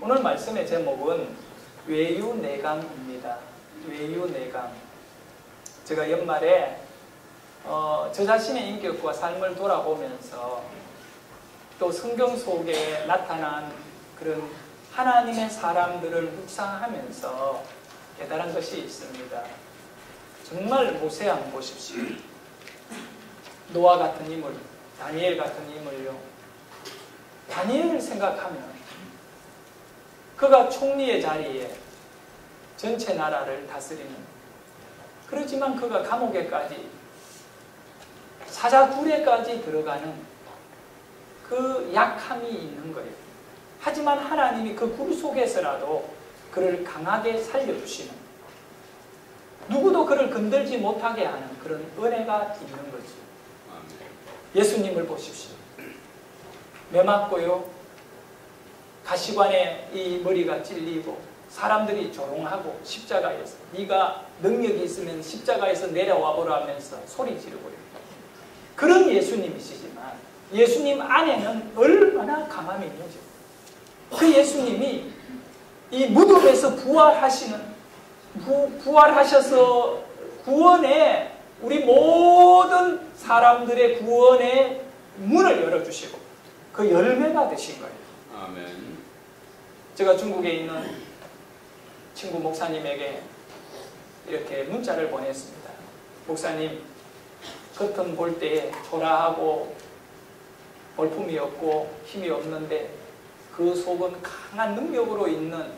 오늘 말씀의 제목은 외유내강입니다. 외유내강. 제가 연말에 저 자신의 인격과 삶을 돌아보면서 또 성경 속에 나타난 그런 하나님의 사람들을 묵상하면서 깨달은 것이 있습니다. 정말 모세 한번 보십시오. 노아 같은 인물, 다니엘 같은 인물요. 다니엘을 생각하면 그가 총리의 자리에 전체 나라를 다스리는, 그렇지만 그가 감옥에까지, 사자굴에까지 들어가는 그 약함이 있는 거예요. 하지만 하나님이 그 굴 속에서라도 그를 강하게 살려주시는, 누구도 그를 건들지 못하게 하는 그런 은혜가 있는 거죠. 예수님을 보십시오. 매맞고요, 가시관에 이 머리가 찔리고 사람들이 조롱하고 십자가에서 네가 능력이 있으면 십자가에서 내려와 보라 하면서 소리 지르고요. 그런 예수님이시지만 예수님 안에는 얼마나 강함이 있는지, 그 예수님이 이 무덤에서 부활하셔서 구원에, 우리 모든 사람들의 구원의 문을 열어주시고 그 열매가 되신 거예요. 아멘. 제가 중국에 있는 친구 목사님에게 이렇게 문자를 보냈습니다. 목사님, 겉은 볼 때 초라하고 볼품이 없고 힘이 없는데 그 속은 강한 능력으로 있는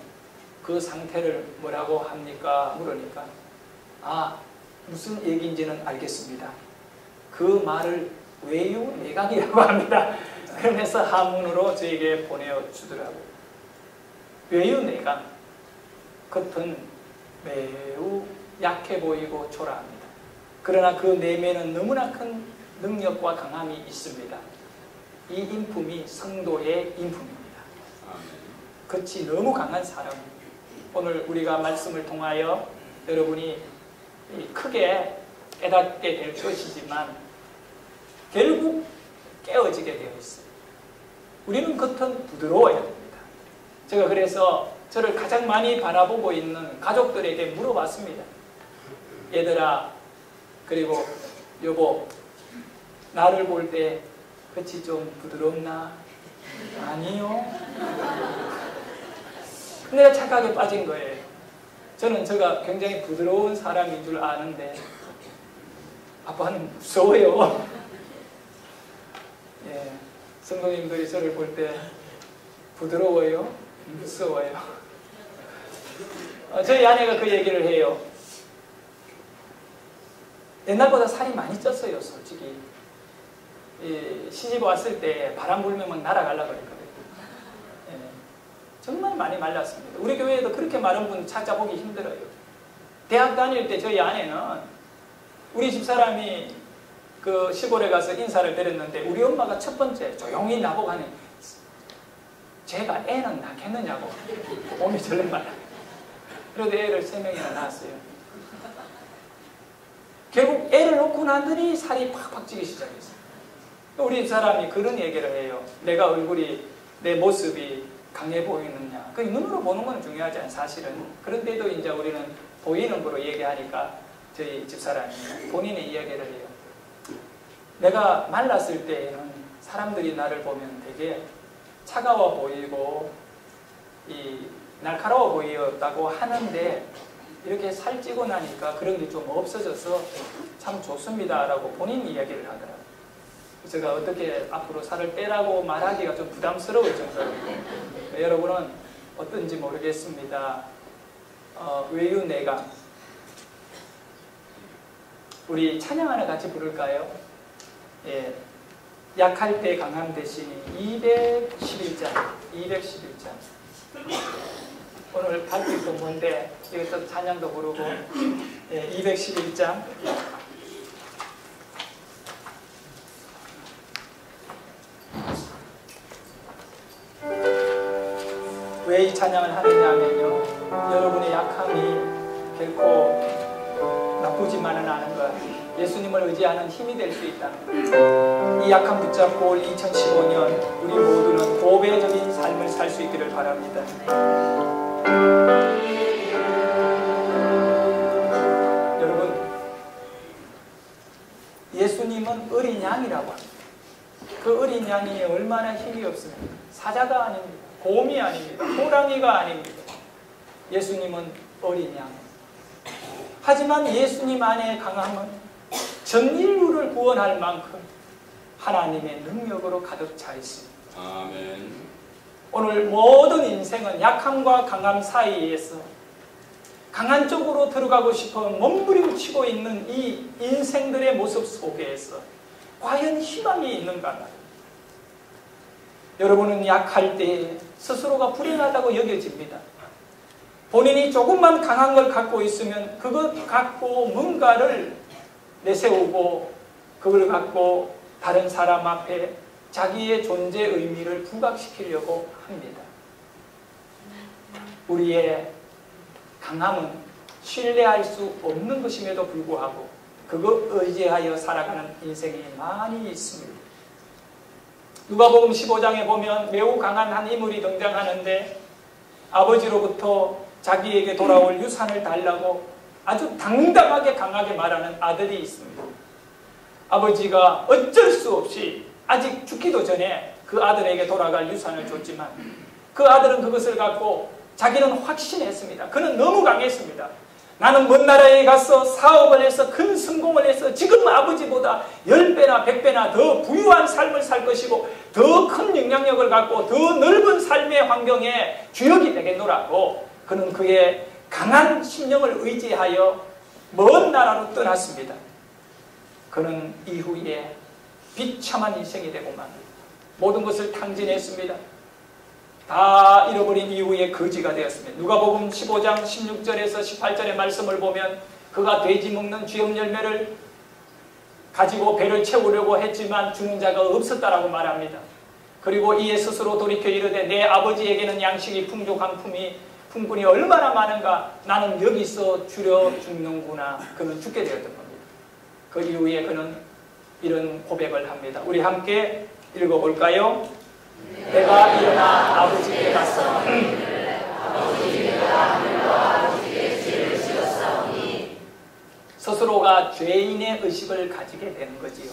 그 상태를 뭐라고 합니까? 물으니까 무슨 얘기인지는 알겠습니다. 그 말을 외유내강이라고 합니다. 그러면서 한문으로 저에게 보내주더라고요. 외유내강. 겉은 매우 약해 보이고 초라합니다. 그러나 그 내면은 너무나 큰 능력과 강함이 있습니다. 이 인품이 성도의 인품입니다. 겉이 너무 강한 사람. 오늘 우리가 말씀을 통하여 여러분이 크게 깨닫게 될 것이지만 결국 깨어지게 되어 있어요. 우리는 겉은 부드러워야 됩니다. 제가 그래서 저를 가장 많이 바라보고 있는 가족들에게 물어봤습니다. 얘들아, 그리고 여보, 나를 볼 때 겉이 좀 부드럽나? 아니요. 내가 착각에 빠진 거예요. 저는 제가 굉장히 부드러운 사람인 줄 아는데 아빠는 무서워요. 예, 성도님들이 저를 볼 때 부드러워요? 무서워요? 저희 아내가 그 얘기를 해요. 옛날보다 살이 많이 쪘어요, 솔직히. 시집 왔을 때 바람 불면 막 날아가려고 했거든요. 예, 정말 많이 말랐습니다. 우리 교회에도 그렇게 마른 분 찾아보기 힘들어요. 대학 다닐 때 저희 아내는 우리 집사람이 그 시골에 가서 인사를 드렸는데 우리 엄마가 첫 번째 조용히 나보고 하니, 제가 애는 낳겠느냐고 몸이 절름 말라. 그래도 애를 3명이나 낳았어요. 결국 애를 놓고 나더니 살이 팍팍 찌기 시작했어요. 우리 사람이 그런 얘기를 해요. 내가 얼굴이, 내 모습이 강해 보이느냐. 그 눈으로 보는 건 중요하지 않아요, 사실은. 그런데도 이제 우리는 보이는 거로 얘기하니까 저희 집사람이 본인의 이야기를 해요. 내가 말랐을 때에는 사람들이 나를 보면 되게 차가워 보이고 날카로워 보였다고 하는데 이렇게 살찌고 나니까 그런 게 좀 없어져서 참 좋습니다 라고 본인 이야기를 하더라고요. 제가 어떻게 앞으로 살을 빼라고 말하기가 좀 부담스러울 정도로. 여러분은 어떤지 모르겠습니다. 외유내강. 우리 찬양 하나 같이 부를까요? 예, 약할 때 강함 되시니 211장. 오늘 발표 공부인데 이것도 찬양도 부르고, 예, 211장. 왜 이 찬양을 하느냐 하면요, 여러분의 약함이 결코 나쁘지만은 않은 것, 예수님을 의지하는 힘이 될 수 있다는 것. 이 약한 붙잡고 올 2015년 우리 모두는 고배적인 삶을 살 수 있기를 바랍니다. 여러분, 예수님은 어린 양이라고 합니다. 그 어린 양이 얼마나 힘이 없습니까? 사자가 아닙니다. 곰이 아닙니다. 호랑이가 아닙니다. 예수님은 어린 양. 하지만 예수님 안에 강함은 전 인류를 구원할 만큼 하나님의 능력으로 가득 차 있습니다. 아멘. 오늘 모든 인생은 약함과 강함 사이에서 강한 쪽으로 들어가고 싶어 몸부림치고 있는 이 인생들의 모습 속에서 과연 희망이 있는가? 여러분은 약할 때 스스로가 불행하다고 여겨집니다. 본인이 조금만 강한 걸 갖고 있으면 그것 갖고 뭔가를 내세우고 그걸 갖고 다른 사람 앞에 자기의 존재 의미를 부각시키려고 합니다. 우리의 강함은 신뢰할 수 없는 것임에도 불구하고 그거 의지하여 살아가는 인생이 많이 있습니다. 누가복음 15장에 보면 매우 강한 한 인물이 등장하는데 아버지로부터 자기에게 돌아올 유산을 달라고 아주 당당하게 강하게 말하는 아들이 있습니다. 아버지가 어쩔 수 없이 아직 죽기도 전에 그 아들에게 돌아갈 유산을 줬지만 그 아들은 그것을 갖고 자기는 확신했습니다. 그는 너무 강했습니다. 나는 먼 나라에 가서 사업을 해서 큰 성공을 해서 지금 아버지보다 10배나 100배나 더 부유한 삶을 살 것이고 더 큰 영향력을 갖고 더 넓은 삶의 환경에 주역이 되겠노라고 그는 그의 강한 심령을 의지하여 먼 나라로 떠났습니다. 그는 이후에 비참한 인생이 되고만 모든 것을 탕진했습니다. 다 잃어버린 이후에 거지가 되었습니다. 누가복음 15장 16절에서 18절의 말씀을 보면 그가 돼지 먹는 쥐염 열매를 가지고 배를 채우려고 했지만 주는 자가 없었다라고 말합니다. 그리고 이에 스스로 돌이켜 이르되 내 아버지에게는 양식이 풍족한 품꾼이 얼마나 많은가 나는 여기서 줄여 죽는구나. 그는 죽게 되었던 겁니다. 그 이후에 그는 이런 고백을 합니다. 우리 함께 읽어볼까요? 내가 일어나 아버지께 가서 스스로가 죄인의 의식을 가지게 되는 거지요.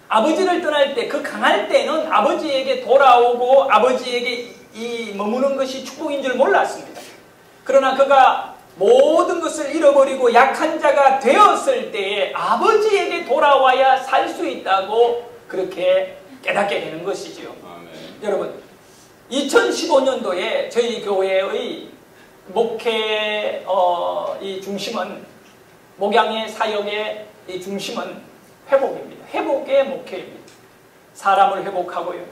아버지를 떠날 때, 그 강할 때는 아버지에게 돌아오고 아버지에게 이 머무는 것이 축복인 줄 몰랐습니다. 그러나 그가 모든 것을 잃어버리고 약한 자가 되었을 때에 아버지에게 돌아와야 살 수 있다고 그렇게 깨닫게 되는 것이지요. 아멘. 여러분, 2015년도에 저희 교회의 목회 이 중심은 목양의 사역의 이 중심은 회복입니다. 회복의 목회입니다. 사람을 회복하고요.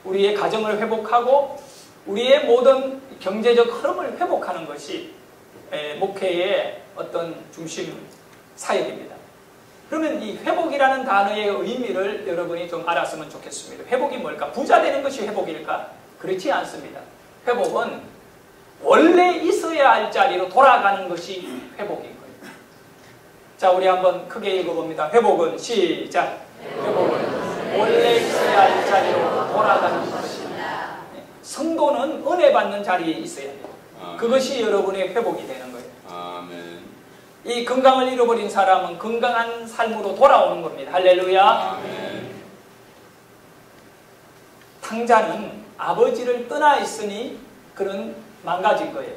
우리의 가정을 회복하고 우리의 모든 경제적 흐름을 회복하는 것이 목회의 어떤 중심 사역입니다. 그러면 이 회복이라는 단어의 의미를 여러분이 좀 알았으면 좋겠습니다. 회복이 뭘까? 부자 되는 것이 회복일까? 그렇지 않습니다. 회복은 원래 있어야 할 자리로 돌아가는 것이 회복인 거예요. 자, 우리 한번 크게 읽어봅니다. 회복은 시작. 회복은 원래 있어야 할 자리로 돌아가는 것입니다. 성도는 은혜 받는 자리에 있어야 해요. 그것이 여러분의 회복이 되는 거예요. 아멘. 이 건강을 잃어버린 사람은 건강한 삶으로 돌아오는 겁니다. 할렐루야. 아멘. 탕자는 아버지를 떠나 있으니 그는 망가진 거예요.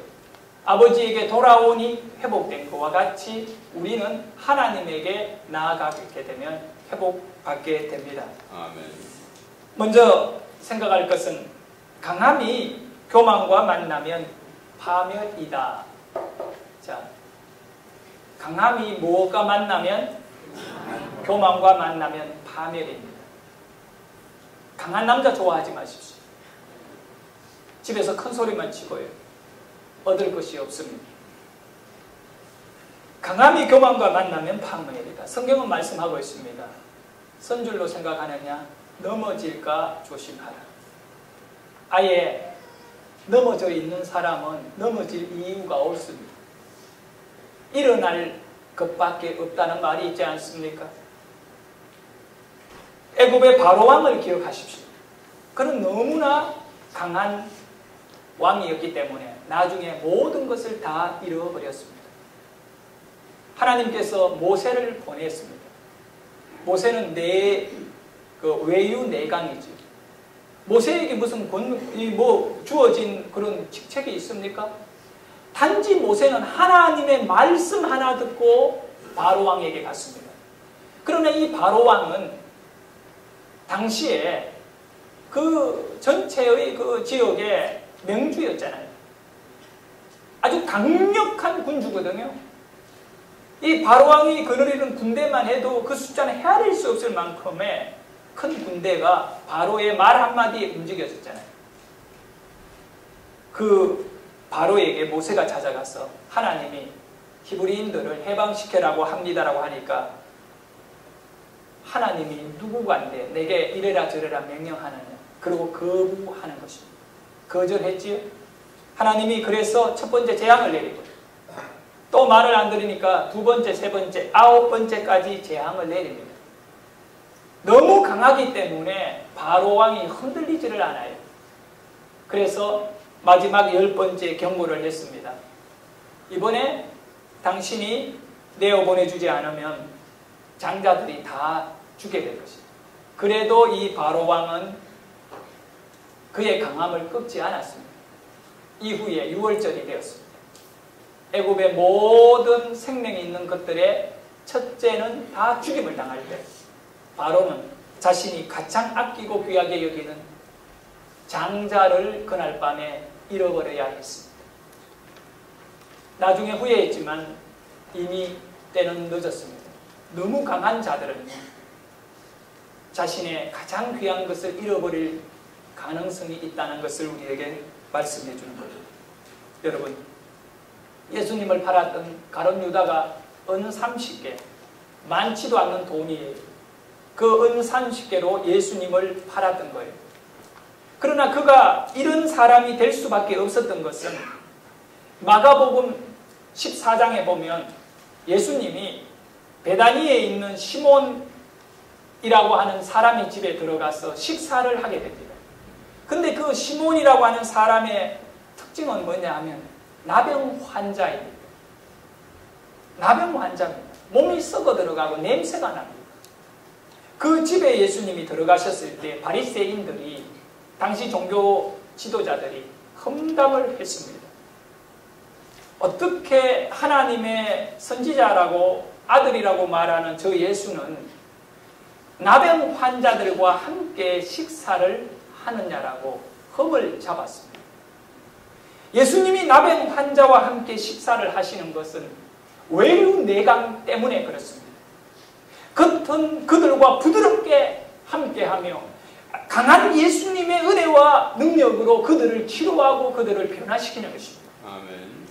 아버지에게 돌아오니 회복된 것과 같이 우리는 하나님에게 나아가게 되면 회복받게 됩니다. 아멘. 먼저 생각할 것은 강함이 교만과 만나면 파멸이다. 자, 강함이 무엇과 만나면? 교만과 만나면 파멸입니다. 강한 남자 좋아하지 마십시오. 집에서 큰 소리만 치고요. 얻을 것이 없습니다. 강함이 교만과 만나면 파멸이다. 성경은 말씀하고 있습니다. 선줄로 생각하느냐? 넘어질까 조심하라. 아예 넘어져 있는 사람은 넘어질 이유가 없습니다. 일어날 것밖에 없다는 말이 있지 않습니까? 애굽의 바로 왕을 기억하십시오. 그는 너무나 강한 왕이었기 때문에 나중에 모든 것을 다 잃어버렸습니다. 하나님께서 모세를 보냈습니다. 모세는 외유 내강이지. 모세에게 무슨 주어진 그런 직책이 있습니까? 단지 모세는 하나님의 말씀 하나 듣고 바로 왕에게 갔습니다. 그러나 이 바로 왕은 당시에 그 전체의 그 지역의 명주였잖아요. 아주 강력한 군주거든요. 이 바로 왕이 거느리는 군대만 해도 그 숫자는 헤아릴 수 없을 만큼의 큰 군대가 바로의 말 한마디에 움직여졌잖아요. 그 바로에게 모세가 찾아가서 하나님이 히브리인들을 해방시켜라고 합니다라고 하니까 하나님이 누구간데 내게 이래라 저래라 명령하느냐. 그리고 거부하는 것입니다. 거절했지요. 하나님이 그래서 첫 번째 재앙을 내리고 또 말을 안 들으니까 두 번째, 세 번째, 9번째까지 재앙을 내립니다. 너무 강하기 때문에 바로 왕이 흔들리지를 않아요. 그래서 마지막 10번째 경고를 했습니다. 이번에 당신이 내어보내주지 않으면 장자들이 다 죽게 될 것입니다. 그래도 이 바로 왕은 그의 강함을 꺾지 않았습니다. 이후에 6월절이 되었습니다. 애굽의 모든 생명이 있는 것들의 첫째는 다 죽임을 당할 때 바로는 자신이 가장 아끼고 귀하게 여기는 장자를 그날 밤에 잃어버려야 했습니다. 나중에 후회했지만 이미 때는 늦었습니다. 너무 강한 자들은 자신의 가장 귀한 것을 잃어버릴 가능성이 있다는 것을 우리에게 말씀해 주는 거죠. 여러분, 예수님을 팔았던 가룟 유다가 은 30개, 많지도 않는 돈이에요. 그 은 30개로 예수님을 팔았던 거예요. 그러나 그가 이런 사람이 될 수밖에 없었던 것은 마가복음 14장에 보면 예수님이 베다니에 있는 시몬이라고 하는 사람의 집에 들어가서 식사를 하게 됩니다. 근데 그 시몬이라고 하는 사람의 특징은 뭐냐 하면 나병 환자입니다. 나병 환자입니다. 몸이 썩어 들어가고 냄새가 납니다. 그 집에 예수님이 들어가셨을 때 바리새인들이 당시 종교 지도자들이 험담을 했습니다. 어떻게 하나님의 선지자라고 아들이라고 말하는 저 예수는 나병 환자들과 함께 식사를 하느냐라고 흠을 잡았습니다. 예수님이 나병 환자와 함께 식사를 하시는 것은 외유 내강 때문에 그렇습니다. 겉은 그들과 부드럽게 함께하며 강한 예수님의 은혜와 능력으로 그들을 치료하고 그들을 변화시키는 것입니다. 아멘.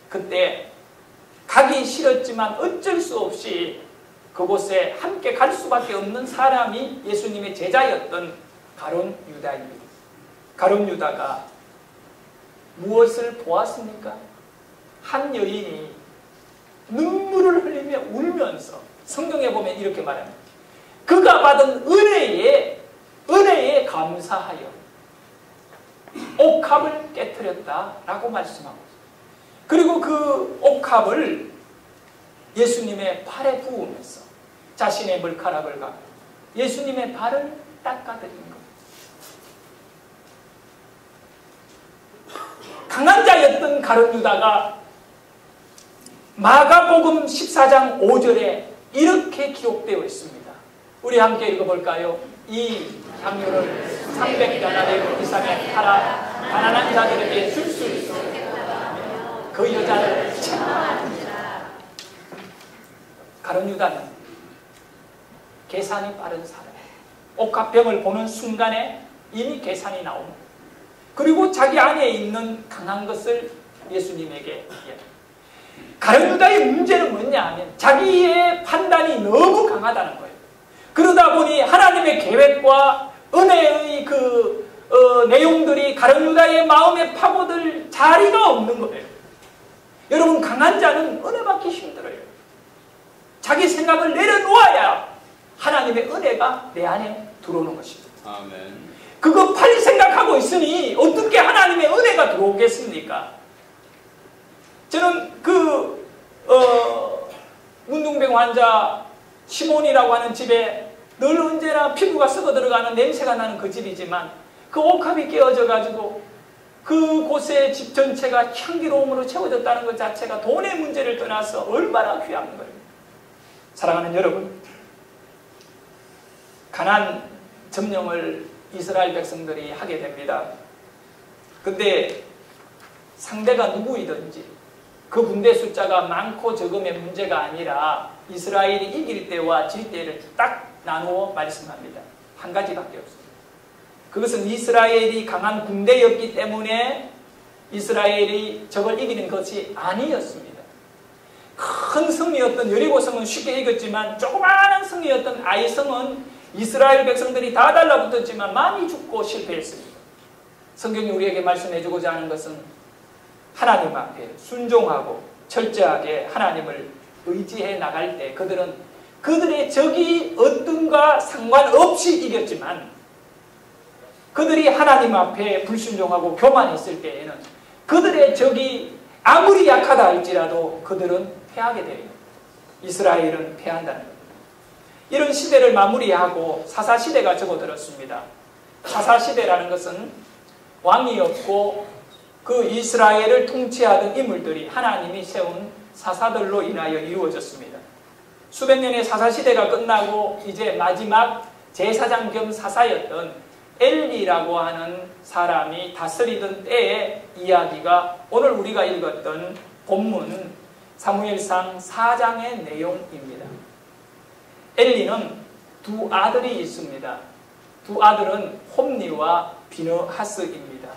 그때 가기 싫었지만 어쩔 수 없이 그곳에 함께 갈 수밖에 없는 사람이 예수님의 제자였던 가룟 유다입니다. 가룟 유다가 무엇을 보았습니까? 한 여인이 눈물을 흘리며 울면서 성경에 보면 이렇게 말합니다. 그가 받은 은혜에 감사하여 옥합을 깨트렸다라고 말씀하고 있습니다. 그리고 그 옥합을 예수님의 발에 부으면서 자신의 머리카락을 가고 예수님의 발을 닦아드린 것. 강한 자였던 가룟 유다가 마가복음 14장 5절에 이렇게 기록되어 있습니다. 우리 함께 읽어볼까요? 이 향유를 300데나리온 이상의 팔아 가난한 자들에게 줄 수 있도록 그 여자를 책망하니라. 가룟 유다는 계산이 빠른 사람이에요. 옥합병을 보는 순간에 이미 계산이 나옵니다. 그리고 자기 안에 있는 강한 것을 예수님에게 이야기합니다. 가룟 유다의 문제는 뭐냐 하면 자기의 판단이 너무 강하다는 거예요. 그러다 보니 하나님의 계획과 은혜의 내용들이 가룟 유다의 마음에 파고들 자리가 없는 거예요. 여러분, 강한 자는 은혜 받기 힘들어요. 자기 생각을 내려놓아야 하나님을 하나님의 은혜가 내 안에 들어오는 것입니다. 아멘. 그거 빨리 생각하고 있으니 어떻게 하나님의 은혜가 들어오겠습니까? 저는 문둥병 환자 시몬이라고 하는 집에 늘 언제나 피부가 썩어 들어가는 냄새가 나는 그 집이지만 그 옥합이 깨어져 가지고 그곳의 집 전체가 향기로움으로 채워졌다는 것 자체가 돈의 문제를 떠나서 얼마나 귀한 거예요. 사랑하는 여러분, 가난 점령을 이스라엘 백성들이 하게 됩니다. 근데 상대가 누구이든지 그 군대 숫자가 많고 적음의 문제가 아니라 이스라엘이 이길 때와 질 때를 딱 나누어 말씀합니다. 한 가지밖에 없습니다. 그것은 이스라엘이 강한 군대였기 때문에 이스라엘이 적을 이기는 것이 아니었습니다. 큰 성이었던 여리고성은 쉽게 이겼지만 조그마한 성이었던 아이성은 이스라엘 백성들이 다 달라붙었지만 많이 죽고 실패했습니다. 성경이 우리에게 말씀해주고자 하는 것은 하나님 앞에 순종하고 철저하게 하나님을 의지해 나갈 때 그들은 그들의 적이 어떤가 상관없이 이겼지만 그들이 하나님 앞에 불순종하고 교만했을 때에는 그들의 적이 아무리 약하다 할지라도 그들은 패하게 돼요. 이스라엘은 패한다는 겁니다. 이런 시대를 마무리하고 사사시대가 접어들었습니다. 사사시대라는 것은 왕이 없고 그 이스라엘을 통치하던 인물들이 하나님이 세운 사사들로 인하여 이루어졌습니다. 수백 년의 사사시대가 끝나고 이제 마지막 제사장 겸 사사였던 엘리라고 하는 사람이 다스리던 때의 이야기가 오늘 우리가 읽었던 본문 사무엘상 4장의 내용입니다. 엘리는 두 아들이 있습니다. 두 아들은 홈니와 비느하스입니다.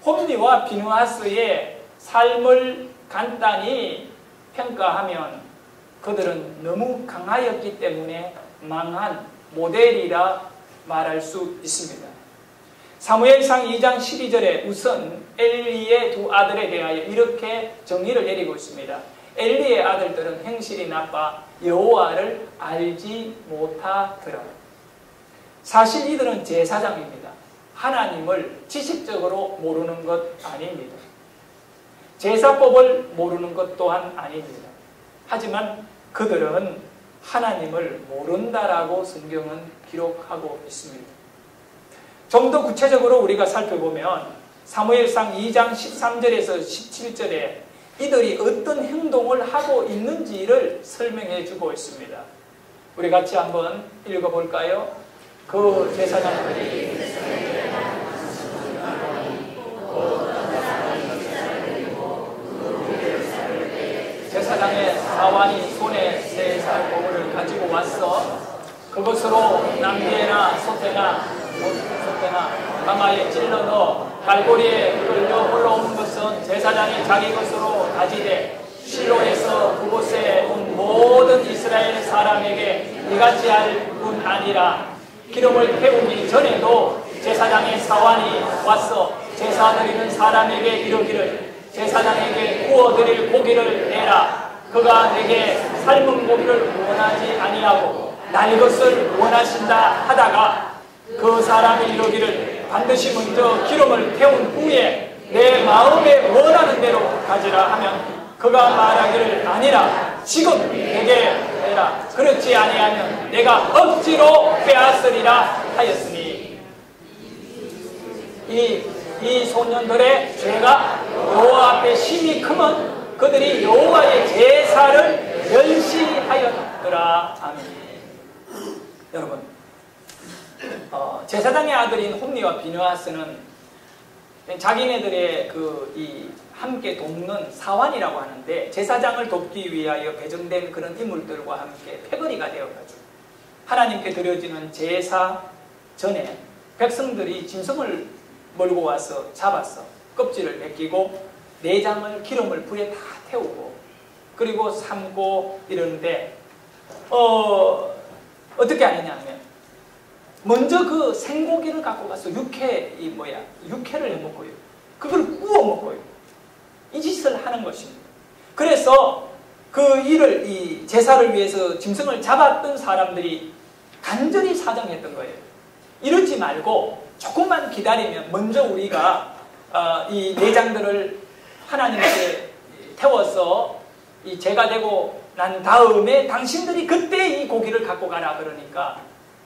홈니와 비느하스의 삶을 간단히 평가하면 그들은 너무 강하였기 때문에 망한 모델이라 말할 수 있습니다. 사무엘상 2장 12절에 우선 엘리의 두 아들에 대하여 이렇게 정의를 내리고 있습니다. 엘리의 아들들은 행실이 나빠 여호와를 알지 못하더라. 사실 이들은 제사장입니다. 하나님을 지식적으로 모르는 것 아닙니다. 제사법을 모르는 것 또한 아닙니다. 하지만 그들은 하나님을 모른다라고 성경은 기록하고 있습니다. 좀 더 구체적으로 우리가 살펴보면 사무엘상 2장 13절에서 17절에 이들이 어떤 행동을 하고 있는지를 설명해 주고 있습니다. 우리 같이 한번 읽어볼까요? 그 제사장들이 제사장의 사환이 손에 세 살 고물을 가지고 왔어 그것으로 남대나 소태나 가마에 찔러 넣어 갈고리에 끌려 올라오는 것은 제사장이 자기 것으로 가지되 실로에서 그곳에 온 모든 이스라엘 사람에게 이같이 할 뿐 아니라 기름을 태우기 전에도 제사장의 사환이 왔어 제사 드리는 사람에게 이르기를 제사장에게 구워드릴 고기를 내라. 그가 내게 삶은 고기를 원하지 아니하고 날 것을 원하신다 하다가 그 사람이 이르기를 반드시 먼저 기름을 태운 후에 내 마음에 원하는 대로 가지라 하면 그가 말하기를 아니라 지금 내게 내라. 그렇지 아니하면 내가 억지로 빼앗으리라 하였으니 이 소년들의 죄가 여호와 앞에 심히 크면 그들이 여호와의 제사를 멸시하였더라. 아멘. 여러분, 제사장의 아들인 홈니와 비느하스는 자기네들의 함께 돕는 사환이라고 하는데 제사장을 돕기 위하여 배정된 그런 인물들과 함께 패거리가 되어가지고 하나님께 드려지는 제사 전에 백성들이 짐승을 몰고 와서 잡았어. 껍질을 벗기고 내장을 기름을 불에 다 태우고 그리고 삶고 이러는데 어떻게 하느냐 하면 먼저 그 생고기를 갖고 가서 육회를 해먹고요. 그걸 구워 먹고요. 이 짓을 하는 것입니다. 그래서 그 일을 이 제사를 위해서 짐승을 잡았던 사람들이 간절히 사정했던 거예요. 이러지 말고 조금만 기다리면 먼저 우리가 이 내장들을 하나님께 태워서 이 제가 되고 난 다음에 당신들이 그때 이 고기를 갖고 가라 그러니까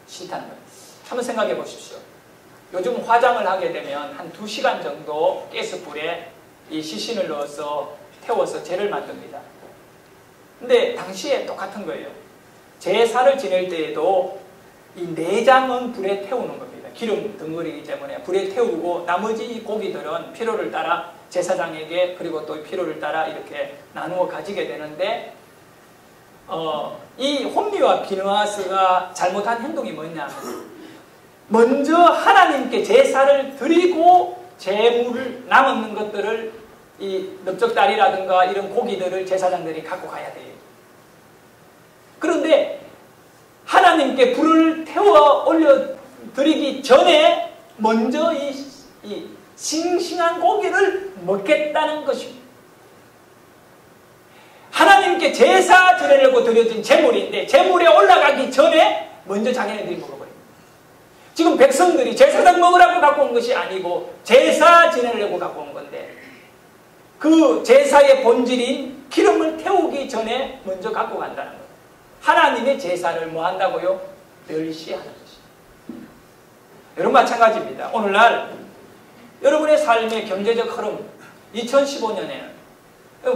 싫다는 거예요. 한번 생각해 보십시오. 요즘 화장을 하게 되면 한 2시간 정도 가스불에 이 시신을 넣어서 태워서 재를 만듭니다. 근데 당시에 똑같은 거예요. 제사를 지낼 때에도 이 내장은 불에 태우는 겁니다. 기름 덩어리이기 때문에 불에 태우고 나머지 이 고기들은 필요를 따라 제사장에게 그리고 또 필요를 따라 이렇게 나누어 가지게 되는데 이 홈리와 비느하스가 잘못한 행동이 뭐냐면 먼저 하나님께 제사를 드리고 재물을 남은 것들을 이 넓적다리라든가 이런 고기들을 제사장들이 갖고 가야 돼요. 그런데 하나님께 불을 태워 올려드리기 전에 먼저 이 싱싱한 고기를 먹겠다는 것입니다. 하나님께 제사 드리려고 드려진 제물인데 제물에 올라가기 전에 먼저 자기네들이 먹어버립니다. 지금 백성들이 제사장 먹으라고 갖고 온 것이 아니고 제사 지내려고 갖고 온 건데 그 제사의 본질인 기름을 태우기 전에 먼저 갖고 간다는 거예요. 하나님의 제사를 뭐 한다고요? 멸시하는 것입니다. 여러분 마찬가지입니다. 오늘날 여러분의 삶의 경제적 흐름 2015년에는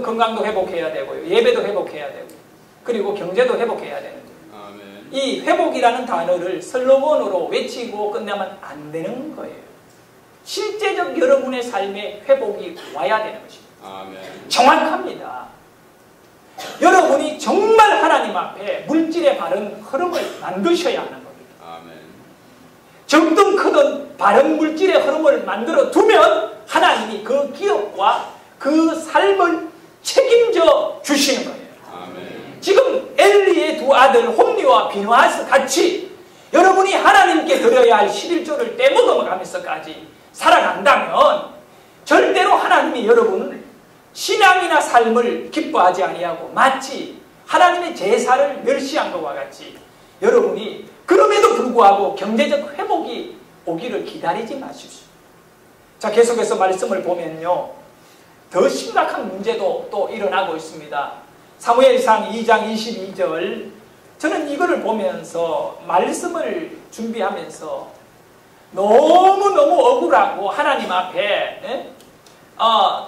건강도 회복해야 되고요. 예배도 회복해야 되고 그리고 경제도 회복해야 되는데 아멘. 이 회복이라는 단어를 슬로건으로 외치고 끝내면 안 되는 거예요. 실제적 여러분의 삶에 회복이 와야 되는 것입니다. 아멘. 정확합니다. 여러분이 정말 하나님 앞에 물질의 바른 흐름을 만드셔야 하는 겁니다. 아멘. 적든 크든 바른 물질의 흐름을 만들어 두면 하나님이 그 기업과 그 삶을 책임져 주시는 거예요. 아멘. 지금 엘리의 두 아들 홈리와 비느하스 같이 여러분이 하나님께 드려야 할 11조를 떼먹어가면서까지 살아간다면 절대로 하나님이 여러분을 신앙이나 삶을 기뻐하지 아니하고 마치 하나님의 제사를 멸시한 것과 같이 여러분이 그럼에도 불구하고 경제적 회복이 오기를 기다리지 마십시오. 자, 계속해서 말씀을 보면요. 더 심각한 문제도 또 일어나고 있습니다. 사무엘상 2장 22절 저는 이거를 보면서 말씀을 준비하면서 너무너무 억울하고 하나님 앞에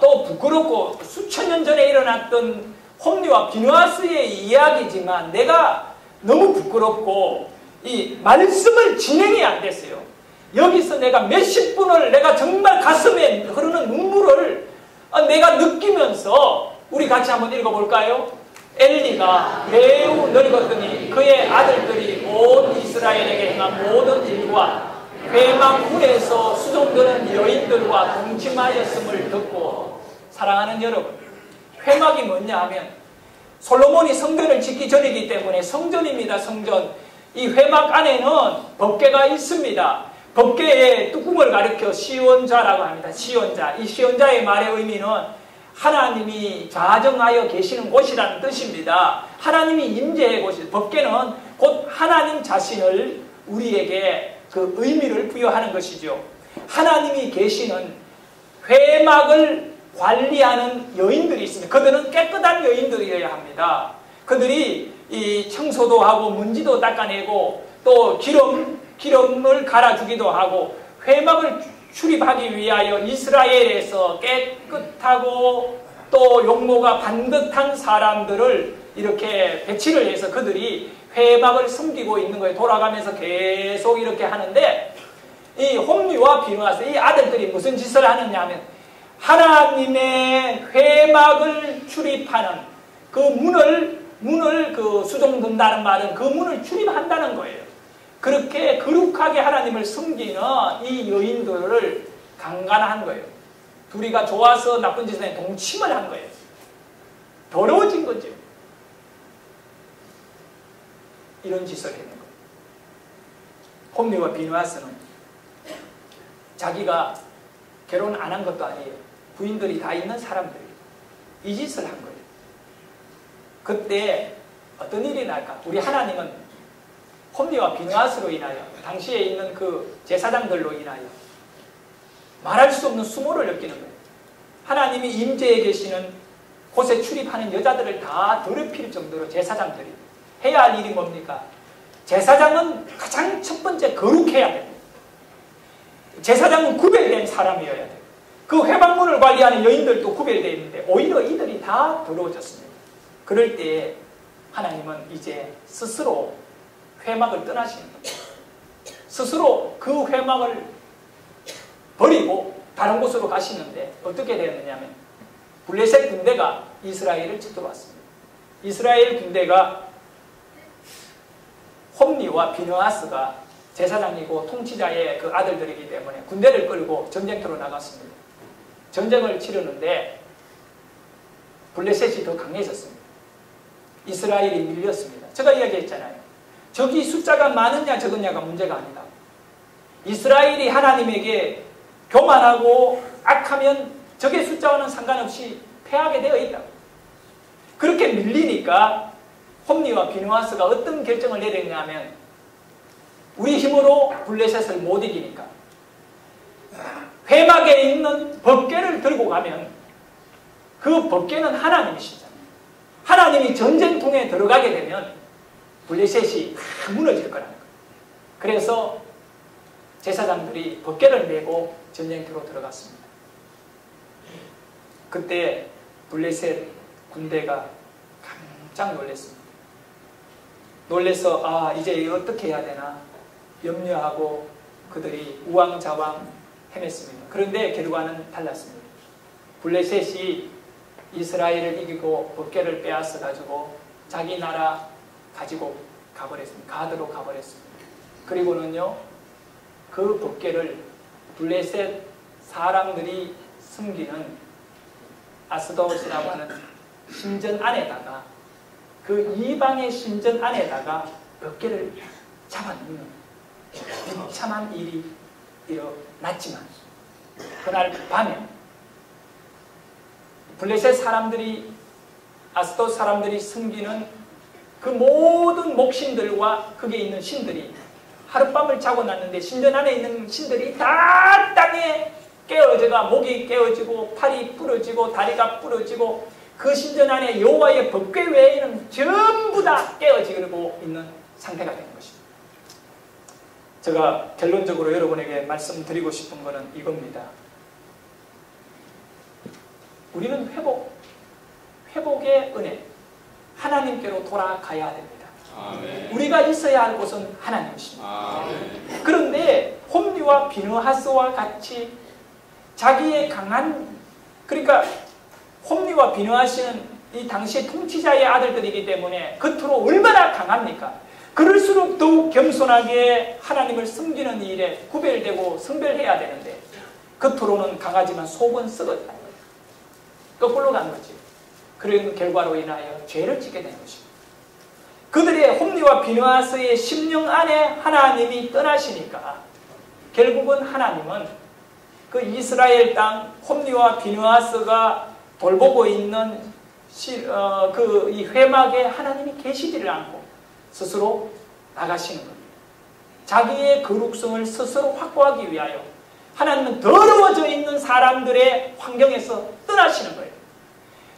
또 부끄럽고 수천 년 전에 일어났던 홈리와 비느하스의 이야기지만 내가 너무 부끄럽고 이 말씀을 진행이 안 됐어요. 여기서 내가 몇십 분을 내가 정말 가슴에 흐르는 눈물을 내가 느끼면서 우리 같이 한번 읽어볼까요? 엘리가 매우 늙었더니 그의 아들들이 온 이스라엘에게 행한 모든 일과 회막 후에서 수종드는 여인들과 동침하였음을 듣고 사랑하는 여러분 회막이 뭐냐 하면 솔로몬이 성전을 짓기 전이기 때문에 성전입니다. 성전. 이 회막 안에는 법궤가 있습니다. 법궤의 뚜껑을 가리켜 시온자라고 합니다. 시온자. 이 시온자의 말의 의미는 하나님이 좌정하여 계시는 곳이라는 뜻입니다. 하나님이 임재의 곳이 법궤는 곧 하나님 자신을 우리에게 그 의미를 부여하는 것이죠. 하나님이 계시는 회막을 관리하는 여인들이 있습니다. 그들은 깨끗한 여인들이어야 합니다. 그들이 이 청소도 하고 문지도 닦아내고 또 기름을 갈아주기도 하고 회막을 출입하기 위하여 이스라엘에서 깨끗하고 또 용모가 반듯한 사람들을 이렇게 배치를 해서 그들이 회막을 섬기고 있는 거예요. 돌아가면서 계속 이렇게 하는데 이 홈리와 비느하스 이 아들들이 무슨 짓을 하느냐 하면 하나님의 회막을 출입하는 그 문을 그 수종든다는 말은 그 문을 출입한다는 거예요. 그렇게 거룩하게 하나님을 섬기는 이 여인들을 강간한 거예요. 둘이가 좋아서 나쁜 짓에 동침을 한 거예요. 더러워진 거죠. 이런 짓을 했는 거예요. 홈리와 비느하스는 자기가 결혼 안 한 것도 아니에요. 부인들이 다 있는 사람들이에요. 이 짓을 한 거예요. 그때 어떤 일이 날까? 우리 하나님은 홈리와 비느하스로 인하여, 당시에 있는 그 제사장들로 인하여 말할 수 없는 수모를 느끼는 거예요. 하나님이 임재에 계시는 곳에 출입하는 여자들을 다 더럽힐 정도로 제사장들이 해야 할 일이 뭡니까? 제사장은 가장 첫 번째 거룩해야 됩니다. 제사장은 구별된 사람이어야 돼요. 그 회방문을 관리하는 여인들도 구별되어 있는데 오히려 이들이 다 더러워졌습니다. 그럴 때 하나님은 이제 스스로 회막을 떠나시는 겁니다. 스스로 그 회막을 버리고 다른 곳으로 가시는데 어떻게 되었느냐면 블레셋 군대가 이스라엘을 쳐들어왔습니다. 이스라엘 군대가 홈리와 비느하스가 제사장이고 통치자의 그 아들들이기 때문에 군대를 끌고 전쟁터로 나갔습니다. 전쟁을 치르는데 블레셋이 더 강해졌습니다. 이스라엘이 밀렸습니다. 제가 이야기했잖아요. 적이 숫자가 많으냐 적으냐가 문제가 아니다. 이스라엘이 하나님에게 교만하고 악하면 적의 숫자와는 상관없이 패하게 되어 있다. 그렇게 밀리니까 홈리와 비느하스가 어떤 결정을 내렸냐면 우리 힘으로 블레셋을 못 이기니까 회막에 있는 법궤를 들고 가면 그 법궤는 하나님이시잖아요. 하나님이 전쟁통에 들어가게 되면 블레셋이 다 무너질 거라는 거예요. 그래서 제사장들이 법궤를 메고 전쟁터로 들어갔습니다. 그때 블레셋 군대가 깜짝 놀랐습니다. 놀래서 이제 어떻게 해야 되나 염려하고 그들이 우왕좌왕 헤맸습니다. 그런데 결과는 달랐습니다. 블레셋이 이스라엘을 이기고 법궤를 빼앗아 가지고 자기 나라 가지고 가버렸습니다. 가드로 가버렸습니다. 그리고는요 그 법궤를 블레셋 사람들이 숨기는 아스도스라고 하는 신전 안에다가 그 이방의 신전 안에다가 법궤를 잡아넣는 비참한 일이 일어났지만 그날 밤에 블레셋 사람들이 아스도스 사람들이 숨기는 그 모든 목신들과 거기에 있는 신들이 하룻밤을 자고 났는데 신전 안에 있는 신들이 다 땅에 깨어져가 목이 깨어지고 팔이 부러지고 다리가 부러지고 그 신전 안에 여호와의 법궤 외에는 전부 다 깨어지고 있는 상태가 되는 것입니다. 제가 결론적으로 여러분에게 말씀드리고 싶은 것은 이겁니다. 우리는 회복의 은혜, 하나님께로 돌아가야 됩니다. 아멘. 우리가 있어야 할 곳은 하나님이십니다. 아멘. 그런데 홈리와 비느하스와 같이 자기의 강한, 그러니까 홈리와 비느하스는 이 당시의 통치자의 아들들이기 때문에 겉으로 얼마나 강합니까? 그럴수록 더욱 겸손하게 하나님을 섬기는 일에 구별되고 성별해야 되는데 겉으로는 강하지만 속은 썩었다는 거예요. 거꾸로 간 거지. 그런 결과로 인하여 죄를 짓게 된 것입니다. 그들의 홈리와 비느하스의 심령 안에 하나님이 떠나시니까 결국은 하나님은 그 이스라엘 땅 홈리와 비느하스가 돌보고 있는 이 회막에 하나님이 계시지를 않고 스스로 나가시는 겁니다. 자기의 거룩성을 스스로 확보하기 위하여 하나님은 더러워져 있는 사람들의 환경에서 떠나시는 거예요.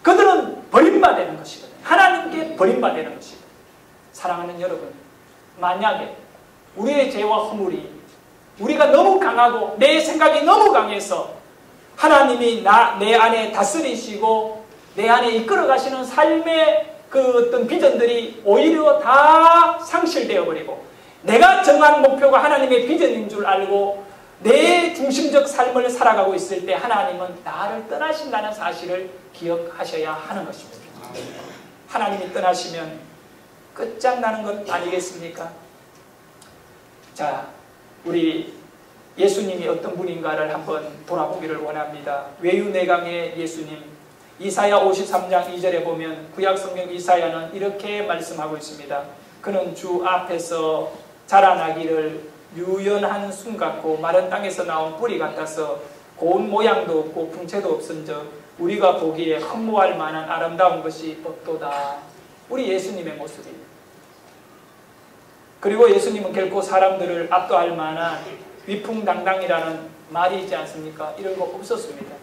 그들은 버림받는 것이거든요. 하나님께 버림받는 것이거든요. 사랑하는 여러분, 만약에 우리의 죄와 허물이 우리가 너무 강하고 내 생각이 너무 강해서 하나님이 내 안에 다스리시고 내 안에 이끌어 가시는 삶의 그 어떤 비전들이 오히려 다 상실되어 버리고 내가 정한 목표가 하나님의 비전인 줄 알고 내 중심적 삶을 살아가고 있을 때 하나님은 나를 떠나신다는 사실을 기억하셔야 하는 것입니다. 하나님이 떠나시면 끝장나는 것 아니겠습니까? 자, 우리 예수님이 어떤 분인가를 한번 돌아보기를 원합니다. 외유내강의 예수님, 이사야 53장 2절에 보면 구약성경 이사야는 이렇게 말씀하고 있습니다. 그는 주 앞에서 자라나기를 유연한 순 같고 마른 땅에서 나온 뿌리 같아서 고운 모양도 없고 풍채도 없은즉 우리가 보기에 흠모할 만한 아름다운 것이 없도다. 우리 예수님의 모습입니다. 그리고 예수님은 결코 사람들을 압도할 만한 위풍당당이라는 말이 있지 않습니까? 이런 거 없었습니다.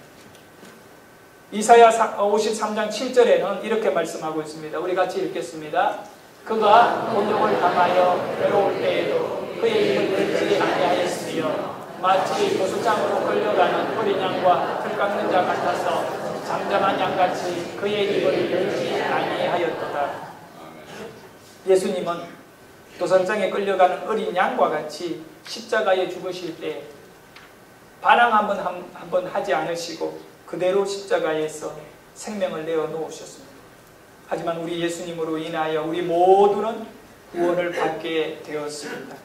이사야 53장 7절에는 이렇게 말씀하고 있습니다. 우리 같이 읽겠습니다. 그가 곤욕을 당하여 괴로울 때에도 그의 입을 열지 아니하였으며 마치 도수장으로 끌려가는 어린 양과 틀 깎는 자 같아서 잠잠한 양같이 그의 입을 열지 아니하였도다. 예수님은 도산장에 끌려가는 어린 양과 같이 십자가에 죽으실 때 반항 한번 하지 않으시고 그대로 십자가에서 생명을 내어 놓으셨습니다. 하지만 우리 예수님으로 인하여 우리 모두는 구원을 받게 되었습니다.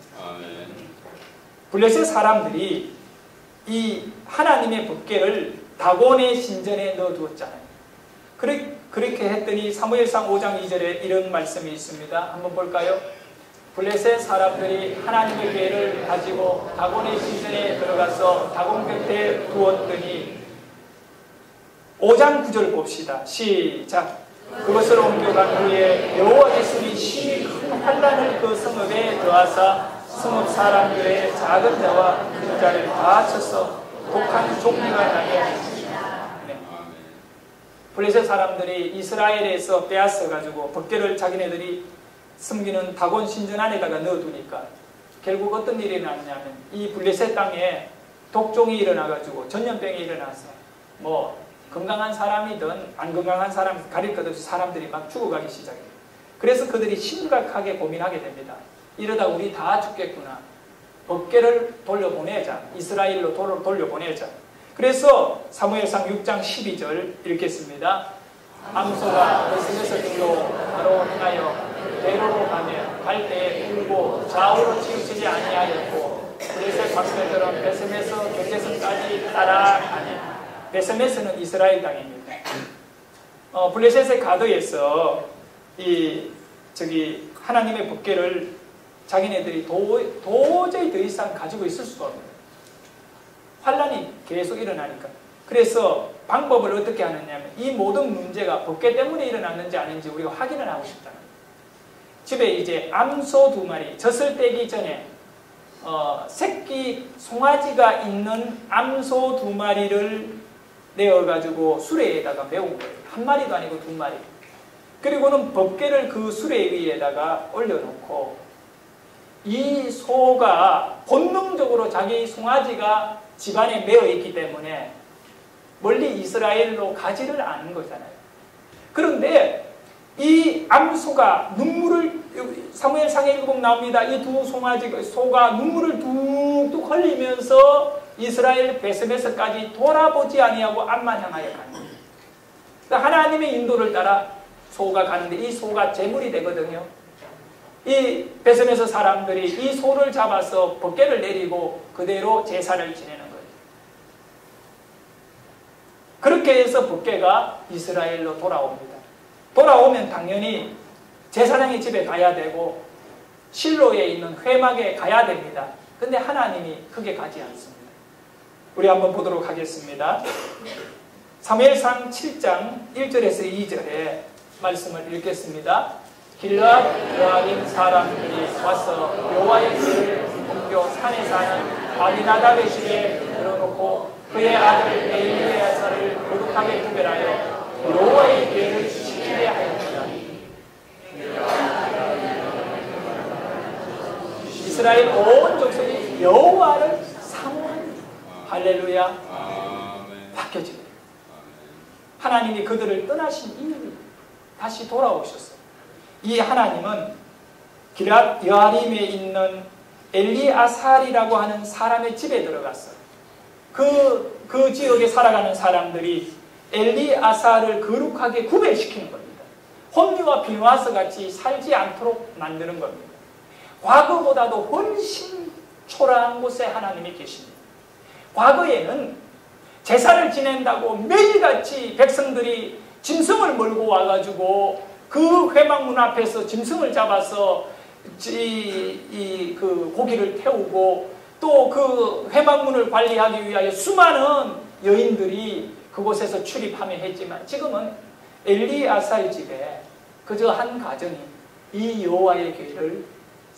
블레셋 사람들이 이 하나님의 법궤를 다곤의 신전에 넣어두었잖아요. 그렇게 했더니 사무엘상 5장 2절에 이런 말씀이 있습니다. 한번 볼까요? 블레셋 사람들이 하나님의 궤를 가지고 다곤의 신전에 들어가서 다곤 곁에 두었더니 5장 9절 봅시다. 시작. 그것을 옮겨간 후에 여호와께서 심히 큰 환난을 그 성읍에 더하사 성읍 사람들의 작은 자와 큰 자를 다 쳐서 독한 종리가 나게 하시니라. 네. 블레셋 사람들이 이스라엘에서 빼앗아가지고 법궤를 자기네들이 숨기는 다곤 신전 안에다가 넣어두니까 결국 어떤 일이 났냐면 이 블레셋 땅에 독종이 일어나가지고 전염병이 일어나서 뭐 건강한 사람이든 안 건강한 사람 가릴 것 없이 사람들이 막 죽어가기 시작해요. 그래서 그들이 심각하게 고민하게 됩니다. 이러다 우리 다 죽겠구나. 법궤를 돌려보내자. 이스라엘로 돌려보내자. 그래서 사무엘상 6장 12절 읽겠습니다. 암소가 베스메스들로 바로 행하여 대로로 가며 갈 때에 울고 좌우로 치우치지 아니하였고 블레셋 박사들은 베스메스 경계선까지 따라가니 베스메스는 이스라엘 땅입니다. 블레셋의 가드에서 하나님의 법궤를 자기네들이 도저히 더 이상 가지고 있을 수가 없는 거예요. 환란이 계속 일어나니까. 그래서 방법을 어떻게 하느냐면 이 모든 문제가 법궤 때문에 일어났는지 아닌지 우리가 확인을 하고 싶다는 거예요. 집에 이제 암소 2마리, 젖을 떼기 전에 새끼 송아지가 있는 암소 2마리를 내어가지고 수레에다가 메운 거예요. 한 마리도 아니고 2마리. 그리고는 법궤를 그 수레 위에다가 올려놓고 이 소가 본능적으로 자기 송아지가 집안에 메어 있기 때문에 멀리 이스라엘로 가지를 않은 거잖아요. 그런데 이 암소가 눈물을 사무엘상에 읽어보면 나옵니다. 이 두 소가 눈물을 뚝뚝 흘리면서 이스라엘 베스메스까지 돌아보지 아니하고 앞만 향하여 가는 거예요. 그러니까 하나님의 인도를 따라 소가 가는데 이 소가 제물이 되거든요. 이 베스메스 사람들이 이 소를 잡아서 법궤를 내리고 그대로 제사를 지내는 거예요. 그렇게 해서 법궤가 이스라엘로 돌아옵니다. 돌아오면 당연히 제사장의 집에 가야 되고 실로에 있는 회막에 가야 됩니다. 근데 하나님이 그게 가지 않습니다. 우리 한번 보도록 하겠습니다. 사무엘상 7장 1절에서 2절에 말씀을 읽겠습니다. 길르앗 여아림 사람들이 와서 여호와의 궤를 옮겨 산에 사는 아비나답의 집에 들어놓고 그의 아들 엘리야사를 거룩하게 구별하여 여호와의 궤를 지키게 하였다. 이스라엘 온 족속이 여호와를 사모하니 할렐루야. 바뀌어집니다. 하나님이 그들을 떠나신 이유를 다시 돌아오셨어요. 이 하나님은 길앗 여아림에 있는 엘리아살이라고 하는 사람의 집에 들어갔어요. 그 지역에 살아가는 사람들이 엘리아살을 거룩하게 구별시키는 겁니다. 홈리와 비누아스 같이 살지 않도록 만드는 겁니다. 과거보다도 훨씬 초라한 곳에 하나님이 계십니다. 과거에는 제사를 지낸다고 매일같이 백성들이 짐승을 몰고 와가지고 그 회막문 앞에서 짐승을 잡아서 그 고기를 태우고 또 그 회막문을 관리하기 위하여 수많은 여인들이 그곳에서 출입하며 했지만 지금은 엘리아살 집에 그저 한 가정이 이 여호와의 궤를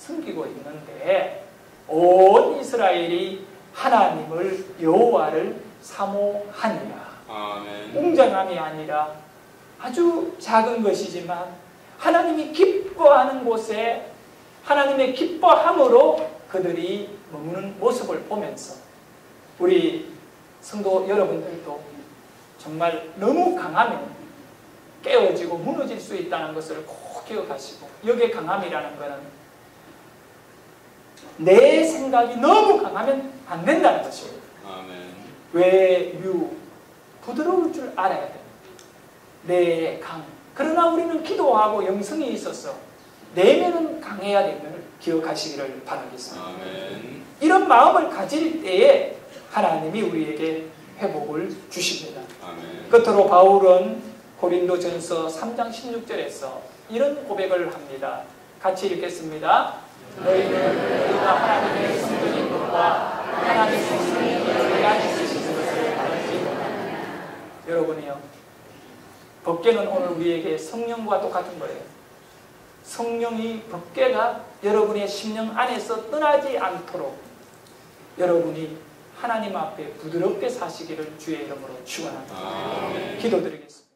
섬기고 있는데 온 이스라엘이 하나님을 여호와를 사모하니라. 아멘. 웅장함이 아니라 아주 작은 것이지만 하나님이 기뻐하는 곳에 하나님의 기뻐함으로 그들이 머무는 모습을 보면서 우리 성도 여러분들도 정말 너무 강하면 깨어지고 무너질 수 있다는 것을 꼭 기억하시고, 여기에 강함이라는 것은 내 생각이 너무 강하면 안 된다는 것입니다. 아멘. 외유 부드러울 줄 알아야 됩니다. 내 강. 그러나 우리는 기도하고 영성이 있어서 내면은 강해야 됨을 기억하시기를 바라겠습니다. 아멘. 이런 마음을 가질 때에 하나님이 우리에게 회복을 주십니다. 아멘. 끝으로 바울은 고린도전서 3장 16절에서 이런 고백을 합니다. 같이 읽겠습니다. 너희는 우리가 하나님의 성령인 것과 하나님의 성령이 너희 안에 계시는 것을 알지 못하느냐. 여러분이요, 법궤는 오늘 우리에게 성령과 똑같은 거예요. 성령이, 법궤가 여러분의 심령 안에서 떠나지 않도록 여러분이 하나님 앞에 부드럽게 사시기를 주의 이름으로 축원합니다. 기도드리겠습니다.